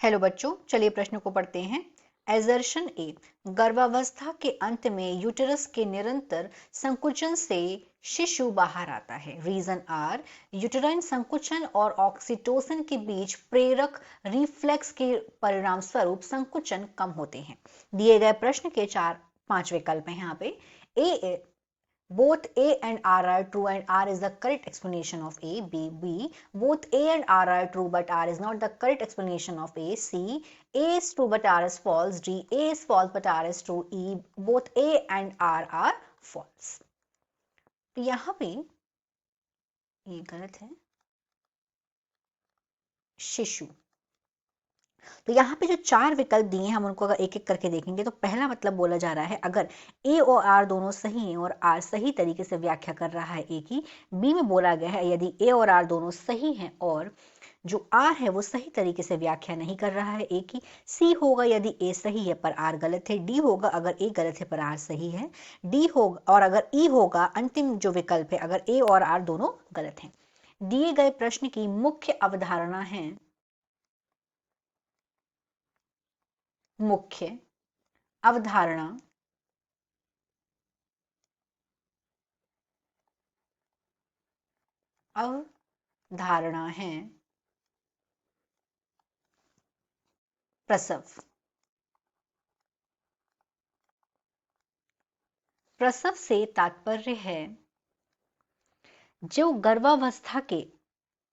Hello बच्चों, चलिए प्रश्न को पढ़ते हैं। एजर्शन ए, गर्भावस्था के अंत में यूटेरस के निरंतर संकुचन से शिशु बाहर आता है। रीजन आर, यूटेराइन संकुचन और ऑक्सीटोसिन के बीच प्रेरक रिफ्लेक्स के परिणाम स्वरूप संकुचन कम होते हैं। दिए गए प्रश्न के 4-5 विकल्प हैं यहाँ पे। ए, both A and R are true and R is the correct explanation of A. B, both A and R are true but R is not the correct explanation of A. C, A is true but R is false. D, A is false but R is true. E, both A and R are false. तो यहाँ पे ये गलत है, शिशु। तो यहाँ पे जो 4 विकल्प दिए हैं हम उनको अगर एक एक करके देखेंगे तो पहला मतलब बोला जा रहा है अगर ए और आर दोनों सही हैं और आर सही तरीके से व्याख्या कर रहा है ए की। बी में बोला गया है यदि ए और आर दोनों सही हैं और जो आर है वो सही तरीके से व्याख्या नहीं कर रहा है ए की। सी होगा यदि ए सही है पर आर गलत है। डी होगा अगर ए गलत है पर आर सही है। डी होगा और अगर ई होगा अंतिम जो विकल्प है अगर ए और आर दोनों गलत हैं। दिए गए प्रश्न की मुख्य अवधारणा है, मुख्य अवधारणा अवधारणा है प्रसव। प्रसव से तात्पर्य है जो गर्भावस्था के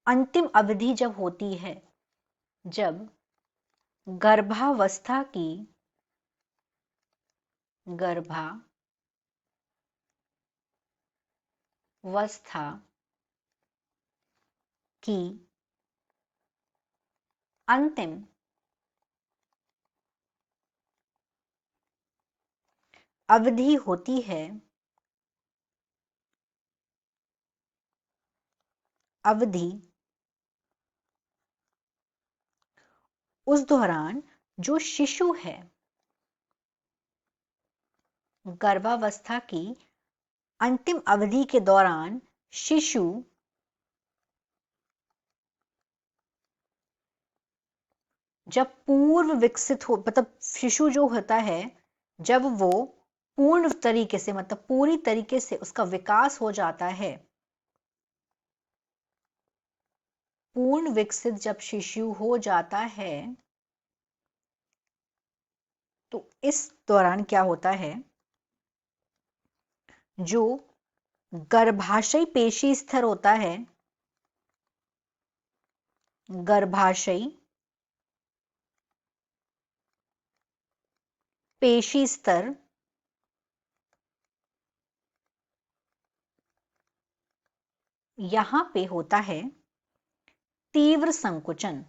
अंतिम अवधि जब होती है, जब गर्भावस्था की अंतिम अवधि होती है, उस दौरान जो शिशु है, गर्भावस्था की अंतिम अवधि के दौरान शिशु जब पूर्व विकसित हो, मतलब शिशु जो होता है जब वो पूर्ण तरीके से, मतलब पूरी तरीके से उसका विकास हो जाता है, पूर्ण विकसित जब शिशु हो जाता है तो इस दौरान क्या होता है, जो गर्भाशय पेशी स्तर होता है, गर्भाशय पेशी स्तर यहां पे होता है तीव्र संकुचन।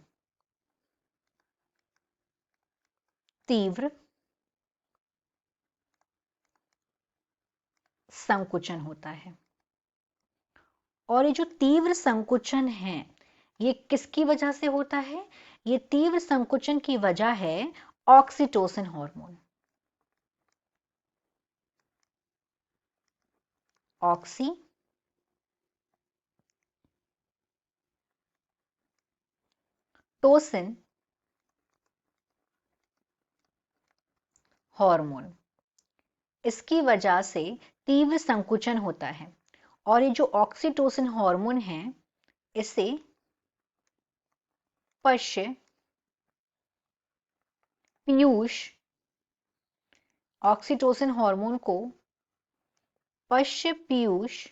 तीव्र संकुचन होता है। और ये जो तीव्र संकुचन है ये किसकी वजह से होता है? ये तीव्र संकुचन की वजह है ऑक्सीटोसिन हार्मोन। ऑक्सीटोसिन हार्मोन, इसकी वजह से तीव्र संकुचन होता है। और ये जो ऑक्सीटोसिन हार्मोन है इसे पश्य पीयूष, ऑक्सीटोसिन हार्मोन को पश्य पीयूष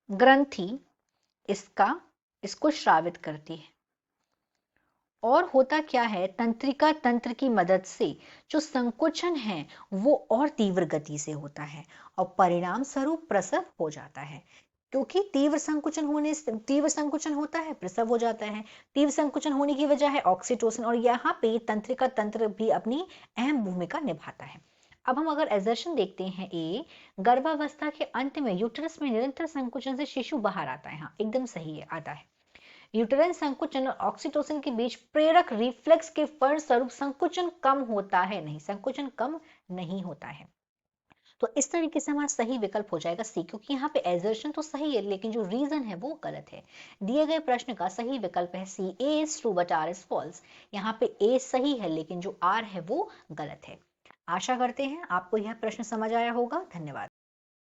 ग्रंथि इसको स्रावित करती है। और होता क्या है, तंत्रिका तंत्र की मदद से जो संकुचन है वो और तीव्र गति से होता है और परिणाम स्वरूप प्रसव हो जाता है। क्योंकि तीव्र संकुचन होता है, प्रसव हो जाता है। तीव्र संकुचन होने की वजह है ऑक्सीटोसिन और यहाँ पे तंत्रिका तंत्र भी अपनी अहम भूमिका निभाता है। अब हम अगर एजर्शन देखते हैं, ए, गर्भावस्था के अंत में यूट्रस में निरंतर संकुचन से शिशु बाहर आता है। हाँ, एकदम सही है, आता है। यूटेराइन संकुचन और ऑक्सीटोसिन के बीच प्रेरक रिफ्लेक्स के फलस्वरूप संकुचन कम होता है। नहीं, संकुचन कम नहीं होता है। तो इस तरीके से हमारा सही विकल्प हो जाएगा सी, क्योंकि यहाँ पे एजर्शन तो सही है लेकिन जो रीजन है वो गलत है। दिए गए प्रश्न का सही विकल्प है C, A is true but R is false. यहाँ पे ए सही है लेकिन जो आर है वो गलत है। आशा करते हैं आपको यह प्रश्न समझ आया होगा। धन्यवाद।